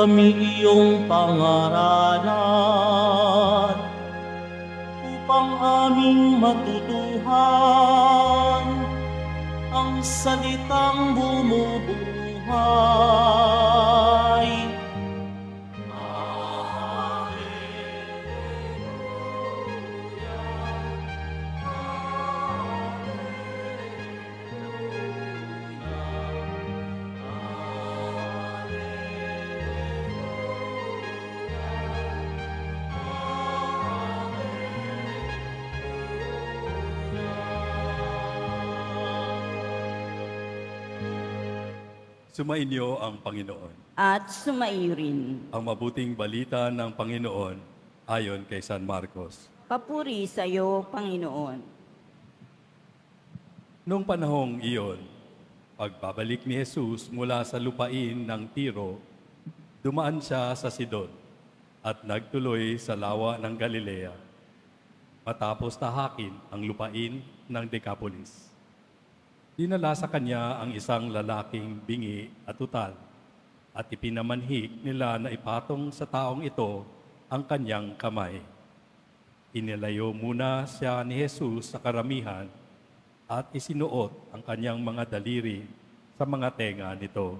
kami iyong pangaralan upang aming matutuhan ang salitang bumubuhay. Sumainyo ang Panginoon. At sumaiyo rin. Ang mabuting balita ng Panginoon ayon kay San Marcos. Papuri sa iyo, Panginoon. Noong panahong iyon, pagbabalik ni Jesus mula sa lupain ng Tiro, dumaan siya sa Sidon at nagtuloy sa lawa ng Galilea, matapos tahakin ang lupain ng Decapolis. Dinala sa kanya ang isang lalaking bingi at utal at ipinamanhik nila na ipatong sa taong ito ang kanyang kamay. Inilayo muna siya ni Jesus sa karamihan at isinuot ang kanyang mga daliri sa mga tenga nito.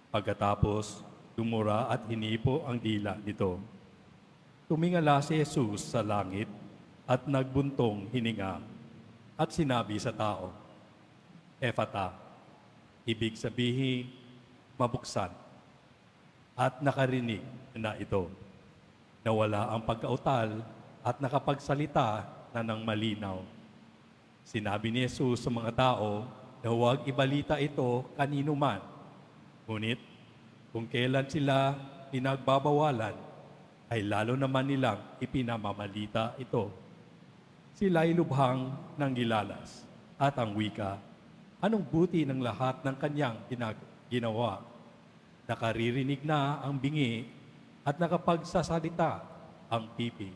Pagkatapos, dumura at hinipo ang dila nito. Tumingala si Jesus sa langit at nagbuntong hininga at sinabi sa tao, Ephata, ibig sabihin, mabuksan. At nakarinig na ito. Nawala ang pagkautal at nakapagsalita na ng malinaw. Sinabi ni Jesus sa mga tao na huwag ibalita ito kanino man. Ngunit kung kailan sila pinagbabawalan, ay lalo naman nilang ipinamamalita ito. Sila ay lubhang ng gilalas at ang wika, anong buti ng lahat ng kanyang ginawa? Nakaririnig na ang bingi at nakapagsasalita ang pipi.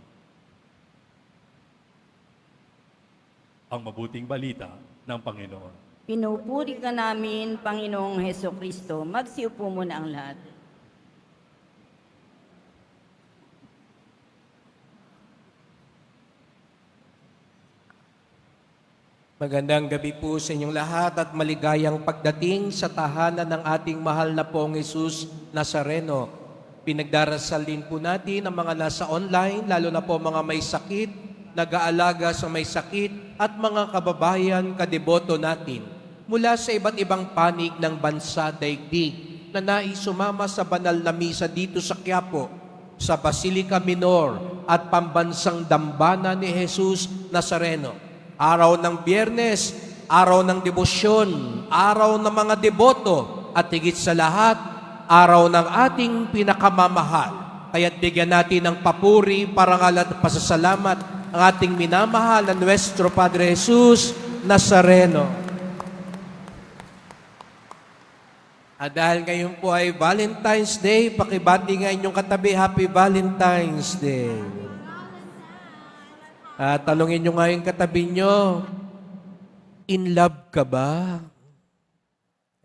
Ang mabuting balita ng Panginoon. Pinupuri ka namin, Panginoong Hesukristo. Magsiupo muna ang lahat. Magandang gabi po sa inyong lahat at maligayang pagdating sa tahanan ng ating mahal na pong Jesus Nazareno. Pinagdarasal din po natin ang mga nasa online, lalo na po mga may sakit, nag-aalaga sa may sakit at mga kababayan kadeboto natin mula sa iba't ibang panig ng bansa daigdig na nais sumama sa banal na misa dito sa Quiapo, sa Basilica Minor at pambansang dambana ni Jesus Nazareno. Araw ng Biyernes, araw ng debosyon, araw ng mga deboto, at higit sa lahat, araw ng ating pinakamamahal. Kaya't bigyan natin ng papuri, parangal at pasasalamat ang ating minamahal na Nuestro Padre Jesus Nazareno. At dahil ngayon po ay Valentine's Day, pakibati nga inyong katabi, Happy Valentine's Day. At talungin nyo nga yung katabi nyo, in love ka ba?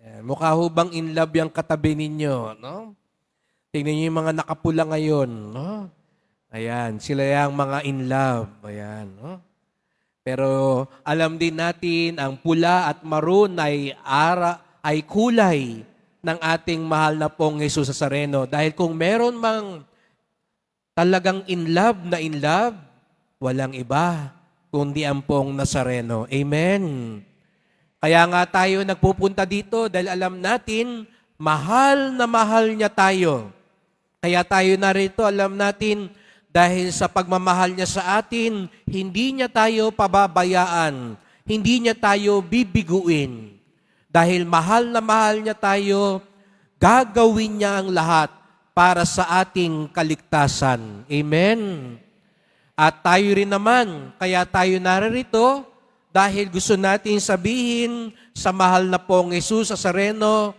Yan, mukha ho bang in love yung katabi ninyo? No? Tingnan nyo yung mga nakapula ngayon. No? Ayan, sila yung mga in love. Ayan, no? Pero alam din natin, ang pula at maroon ay kulay ng ating mahal na pong Jesus Nazareno. Dahil kung meron mang talagang in love, walang iba kundi ang pong Nazareno. Amen. Kaya nga tayo nagpupunta dito dahil alam natin, mahal na mahal niya tayo. Kaya tayo narito, alam natin, dahil sa pagmamahal niya sa atin, hindi niya tayo pababayaan, hindi niya tayo bibiguin. Dahil mahal na mahal niya tayo, gagawin niya ang lahat para sa ating kaligtasan. Amen. At tayo rin naman, kaya tayo narito dahil gusto natin sabihin sa mahal na pong Jesus Nazareno,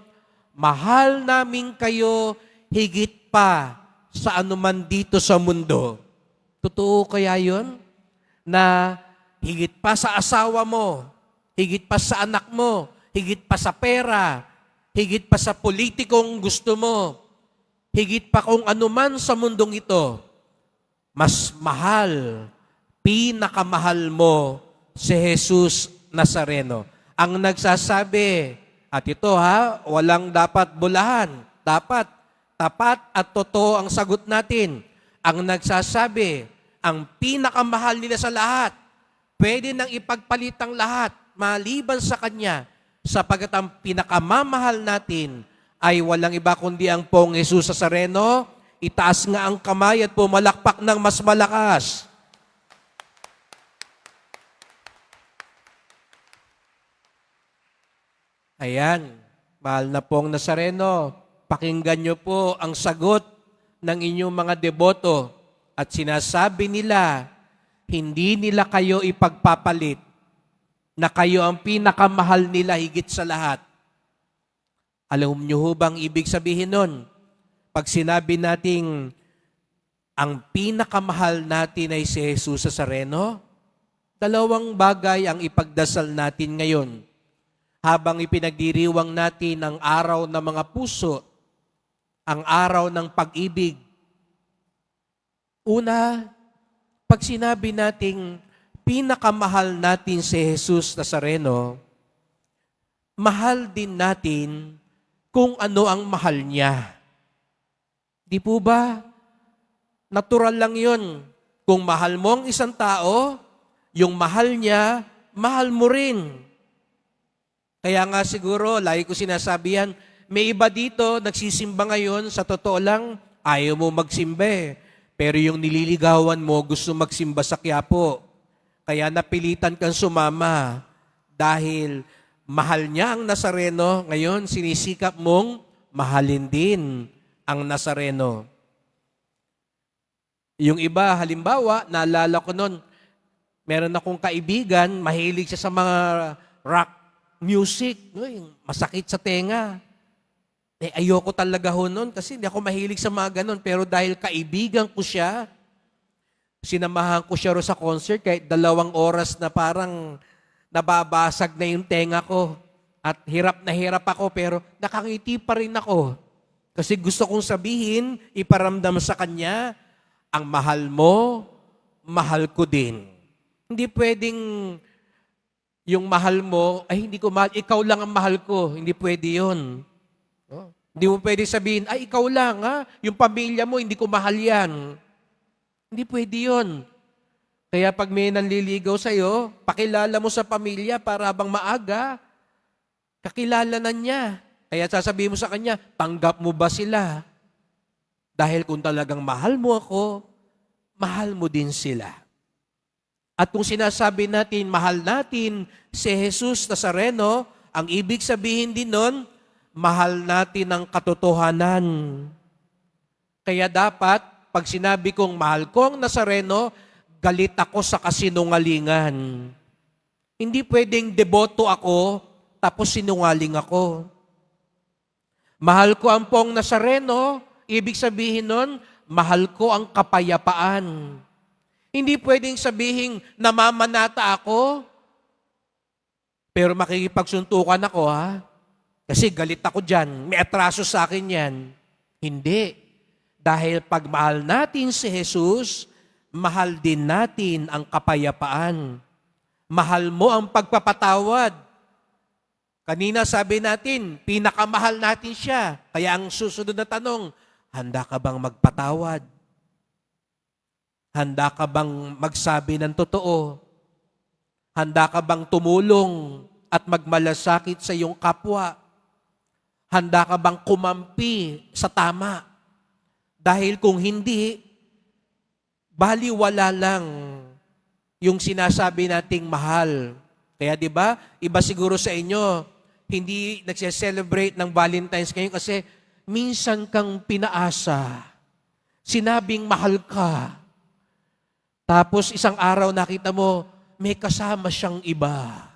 mahal namin kayo higit pa sa anuman dito sa mundo. Totoo kaya yun? Na higit pa sa asawa mo, higit pa sa anak mo, higit pa sa pera, higit pa sa politikong gusto mo, higit pa kung anuman sa mundong ito, mas mahal, pinakamahal mo si Jesus Nazareno. Ang nagsasabi, at ito walang dapat bulahan, dapat tapat at totoo ang sagot natin. Ang nagsasabi, ang pinakamahal nila sa lahat, pwede nang ipagpalit ang lahat maliban sa Kanya, sapagat ang pinakamamahal natin ay walang iba kundi ang Pong Jesus Nazareno. Itaas nga ang kamay at pumalakpak ng mas malakas. Ayan, mahal na Pong Nazareno, pakinggan niyo po ang sagot ng inyong mga deboto at sinasabi nila, hindi nila kayo ipagpapalit na kayo ang pinakamahal nila higit sa lahat. Alam niyo ho bang ibig sabihin nun? Pag sinabi nating ang pinakamahal natin ay si Jesus Nazareno, dalawang bagay ang ipagdasal natin ngayon. Habang ipinagdiriwang natin ang araw ng mga puso, ang araw ng pag-ibig. Una, pag sinabi nating pinakamahal natin si Jesus Nazareno, mahal din natin kung ano ang mahal niya. Di po ba? Natural lang yun. Kung mahal mo ang isang tao, yung mahal niya, mahal mo rin. Kaya nga siguro, lagi ko sinasabi yan, may iba dito, nagsisimba ngayon, sa totoo lang, ayaw mo magsimba eh. Pero yung nililigawan mo, gusto magsimba sa Quiapo. Kaya napilitan kang sumama. Dahil mahal niya ang Nazareno, ngayon sinisikap mong mahalin din ang Nazareno. Yung iba, halimbawa, naalala ko nun, meron akong kaibigan, mahilig siya sa mga rock music, masakit sa tenga. Ayoko talaga ho nun kasi hindi ako mahilig sa mga ganun. Pero dahil kaibigan ko siya, sinamahan ko siya sa concert kahit 2 oras na parang nababasag na yung tenga ko. At hirap na hirap ako pero nakangiti pa rin ako. Kasi gusto kong sabihin, iparamdam sa kanya, ang mahal mo, mahal ko din. Hindi pwedeng yung mahal mo, ay hindi ko mahal, ikaw lang ang mahal ko. Hindi pwede yun. Oh. Hindi mo pwede sabihin, ay ikaw lang yung pamilya mo, hindi ko mahal yan. Hindi pwede yun. Kaya pag may nanliligaw sa'yo, pakilala mo sa pamilya para habang maaga, kakilala na niya. Kaya sasabihin mo sa kanya, tanggap mo ba sila? Dahil kung talagang mahal mo ako, mahal mo din sila. At kung sinasabi natin, mahal natin si Jesus Nazareno, ang ibig sabihin din nun, mahal natin ang katotohanan. Kaya dapat, pag sinabi kong mahal ko ang Nazareno, galit ako sa kasinungalingan. Hindi pwedeng deboto ako, tapos sinungaling ako. Mahal ko ang Pong Nazareno, ibig sabihin nun, mahal ko ang kapayapaan. Hindi pwedeng sabihin, namamanata ako, pero makikipagsuntukan ako kasi galit ako dyan, may atraso sa akin yan. Hindi. Dahil pag mahal natin si Jesus, mahal din natin ang kapayapaan. Mahal mo ang pagpapatawad. Kanina sabi natin, pinakamahal natin siya. Kaya ang susunod na tanong, handa ka bang magpatawad? Handa ka bang magsabi ng totoo? Handa ka bang tumulong at magmalasakit sa iyong kapwa? Handa ka bang kumampi sa tama? Dahil kung hindi, baliwala lang yung sinasabi nating mahal. Kaya 'di ba, iba siguro sa inyo, hindi nagse-celebrate ng Valentine's ngayon kasi minsan kang pinaasa. Sinabing mahal ka. Tapos isang araw nakita mo, may kasama siyang iba.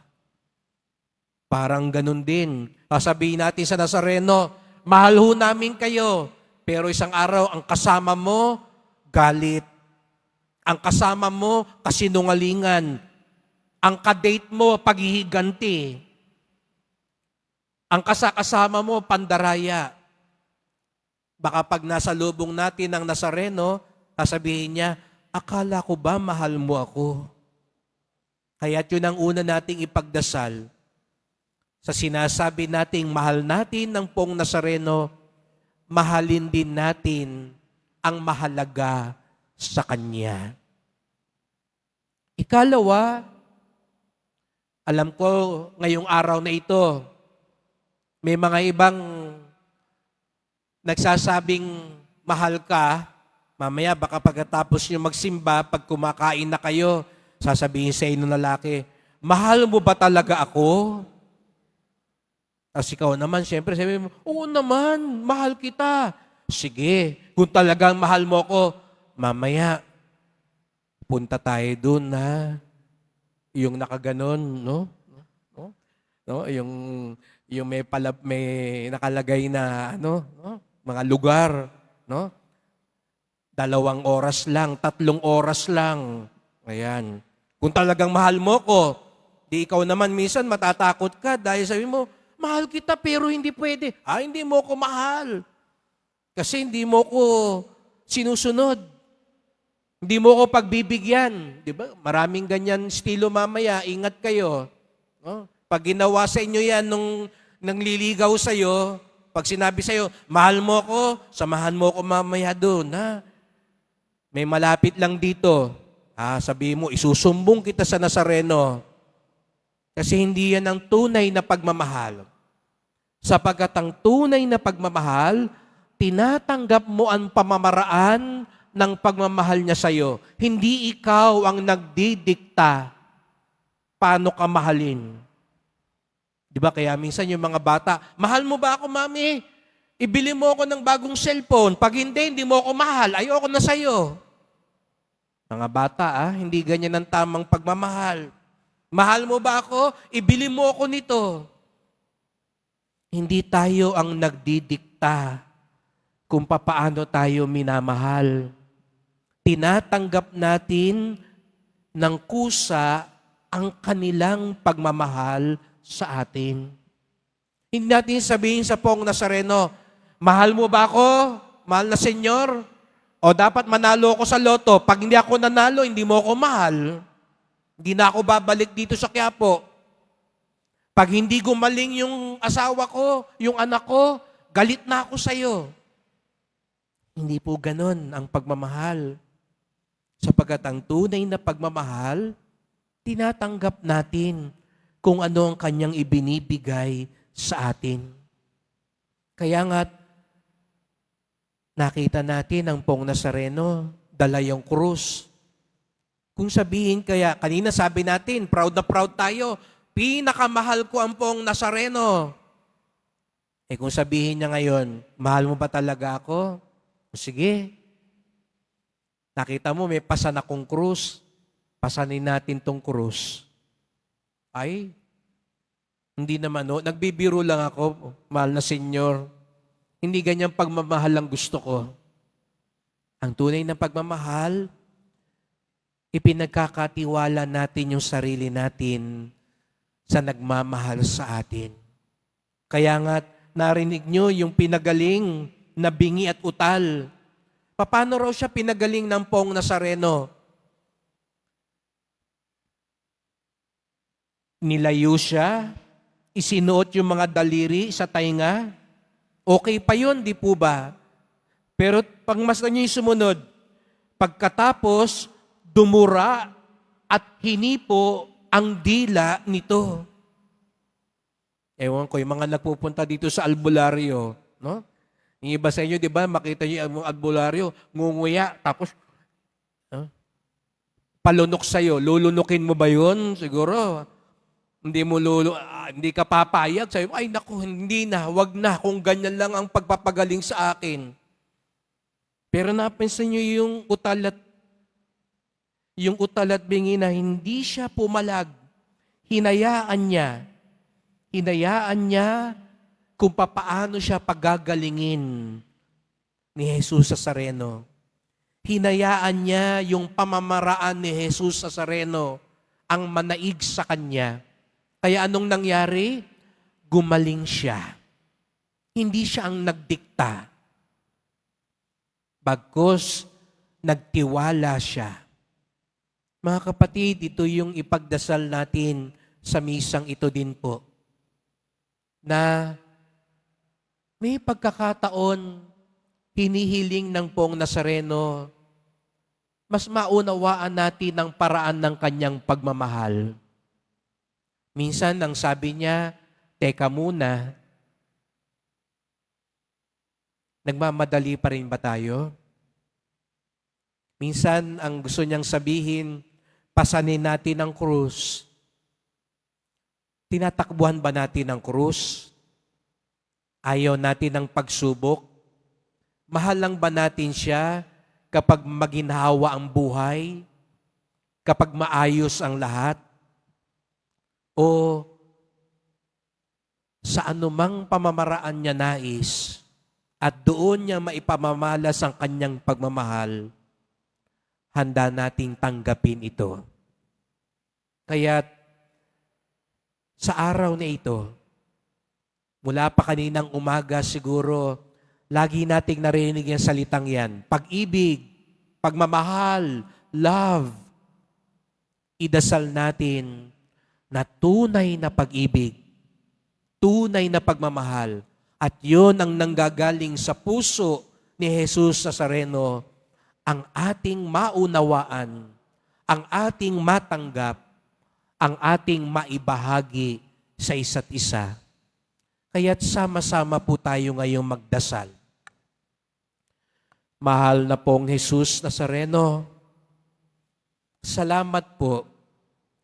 Parang ganun din. Sasabihin natin sa Nazareno, mahal ho namin kayo. Pero isang araw, ang kasama mo, galit. Ang kasama mo, kasinungalingan. Ang kadate mo, paghihiganti. Ang kasama mo, pandaraya. Baka pag nasa lubong natin ng Nazareno, sasabihin niya, akala ko ba mahal mo ako? Kaya't yun ang una nating ipagdasal. Sa sinasabi nating mahal natin ng Pong Nazareno, mahalin din natin ang mahalaga sa Kanya. Ikalawa, alam ko ngayong araw na ito, may mga ibang nagsasabing mahal ka, mamaya baka pagkatapos nyo magsimba, pag kumakain na kayo, sasabihin sa inyo lalaki, mahal mo ba talaga ako? Tapos ikaw naman, siyempre, sabi mo, oo naman, mahal kita. Sige, kung talagang mahal mo ako, mamaya, punta tayo doon na yung nakaganon, no? No? Yung may nakalagay na no? Mga lugar, no? 2 oras lang, 3 oras lang. Ayan. Kung talagang mahal mo ko, di ikaw naman minsan matatakot ka dahil sabi mo, mahal kita pero hindi pwede. Hindi mo ko mahal. Kasi hindi mo ko sinusunod. Hindi mo ko pagbibigyan. Di ba? Maraming ganyan estilo mamaya. Ingat kayo. No? Pag ginawa sa inyo yan nung nangliligaw sa'yo, pag sinabi sa'yo, mahal mo ko, samahan mo ko mamaya doon. Ha? May malapit lang dito. Sabihin mo, isusumbong kita sa Nazareno. Kasi hindi yan ang tunay na pagmamahal. Sapagkat ang tunay na pagmamahal, tinatanggap mo ang pamamaraan ng pagmamahal niya sa'yo. Hindi ikaw ang nagdidikta paano ka mahalin. Di ba? Kaya minsan yung mga bata, mahal mo ba ako, mami? Ibili mo ako ng bagong cellphone. Pag hindi mo ako mahal. Ayoko na sa'yo. Mga bata, hindi ganyan ang tamang pagmamahal. Mahal mo ba ako? Ibili mo ako nito. Hindi tayo ang nagdidikta kung papaano tayo minamahal. Tinatanggap natin ng kusa ang kanilang pagmamahal sa atin. Hindi natin sabihin sa Pong Nazareno, mahal mo ba ako, mahal na senyor? O dapat manalo ako sa loto. Pag hindi ako nanalo, hindi mo ako mahal. Hindi na ako babalik dito sa Quiapo. Pag hindi gumaling yung asawa ko, yung anak ko, galit na ako sa'yo. Hindi po ganon ang pagmamahal. Sapagkat ang tunay na pagmamahal, tinatanggap natin kung ano ang kanyang ibinibigay sa atin. Kaya nga, nakita natin ang Pong Nazareno, dala yung krus. Kung sabihin kaya, kanina sabi natin, proud na proud tayo, pinakamahal ko ang Pong Nazareno. Kung sabihin niya ngayon, mahal mo ba talaga ako? Sige. Nakita mo, may pasan akong krus. Pasanin natin tong krus. Ay, hindi naman, no? Nagbibiro lang ako, mahal na senyor. Hindi ganyang pagmamahal ang gusto ko. Ang tunay na pagmamahal, ipinagkakatiwala natin yung sarili natin sa nagmamahal sa atin. Kaya nga, narinig nyo yung pinagaling na bingi at utal. Paano raw siya pinagaling ng Pong Nazareno? Nilayo siya, isinuot yung mga daliri sa tainga. Okay pa yun, di po ba? Pero pag mas nyo yung sumunod, pagkatapos, dumura at hinipo ang dila nito. Ewan ko, yung mga nagpupunta dito sa albularyo, no? Yung iba sa inyo, di ba, makita nyo yung albularyo, ngunguya, tapos, palunok sa'yo, lulunukin mo ba yun? Siguro, hindi ka papayag. Sabi mo, ay naku, hindi na, wag na, kung ganyan lang ang pagpapagaling sa akin. Pero napansin nyo yung utal at bingi na hindi siya pumalag. Hinayaan niya kung papaano siya pagagalingin ni Jesus Nazareno. Hinayaan niya yung pamamaraan ni Jesus Nazareno ang manaig sa kanya. Kaya anong nangyari? Gumaling siya. Hindi siya ang nagdikta. bagkus nagtiwala siya. Mga kapatid, ito yung ipagdasal natin sa misang ito din po. Na may pagkakataon, hinihiling ng Poong Nazareno, mas maunawaan natin ang paraan ng kanyang pagmamahal. Minsan, ang sabi niya, teka muna, nagmamadali pa rin ba tayo? Minsan, ang gusto niyang sabihin, pasanin natin ang krus. Tinatakbuhan ba natin ang krus? Ayaw natin ng pagsubok? Mahal lang ba natin siya kapag maginhawa ang buhay? Kapag maayos ang lahat? O sa anumang pamamaraan niya nais at doon niya maipamamalas ang kanyang pagmamahal, handa nating tanggapin ito. Kaya sa araw na ito, mula pa kaninang umaga siguro, lagi nating narinig yung salitang yan. Pag-ibig, pagmamahal, love. Idasal natin na tunay na pag-ibig, tunay na pagmamahal, at yun ang nanggagaling sa puso ni Jesus Nazareno, ang ating maunawaan, ang ating matanggap, ang ating maibahagi sa isa't isa. Kaya't sama-sama po tayo ngayong magdasal. Mahal na pong Jesus Nazareno, salamat po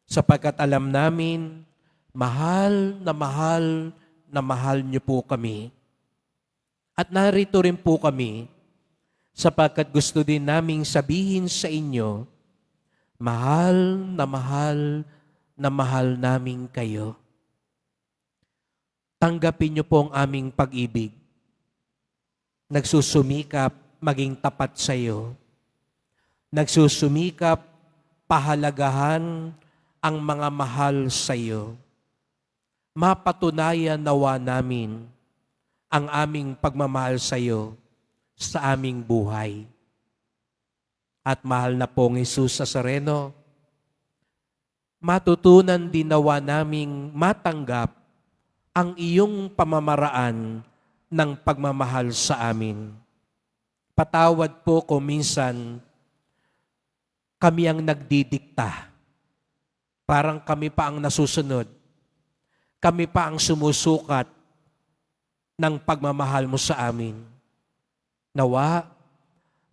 sapagkat alam namin, mahal na mahal niyo po kami. At narito rin po kami sapagkat gusto din naming sabihin sa inyo, mahal na mahal namin kayo. Tanggapin niyo po ang aming pag-ibig. Nagsusumikap maging tapat sa iyo. Nagsusumikap pahalagahan ang mga mahal sa iyo. Mapatunayan nawa namin ang aming pagmamahal sa iyo sa aming buhay. At mahal na pong Jesus Nazareno, matutunan din nawa naming matanggap ang iyong pamamaraan ng pagmamahal sa amin. Patawad po kung minsan kami ang nagdidikta. Parang kami pa ang nasusunod. Kami pa ang sumusukat ng pagmamahal mo sa amin. Nawa,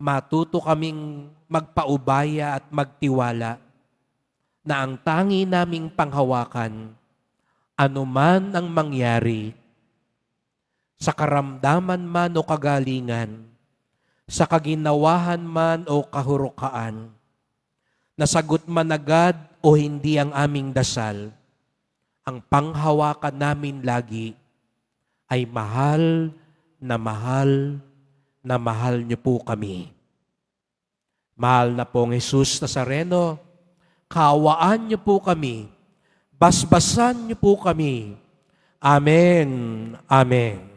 matuto kaming magpaubaya at magtiwala na ang tangi naming panghawakan, anuman ang mangyari, sa karamdaman man o kagalingan, sa kaginawahan man o kahurukaan, nasagot man agad o hindi ang aming dasal, ang panghawakan namin lagi ay mahal na mahal niyo po kami. Mahal na pong Jesus Nazareno, kaawaan niyo po kami, basbasan niyo po kami. Amen. Amen.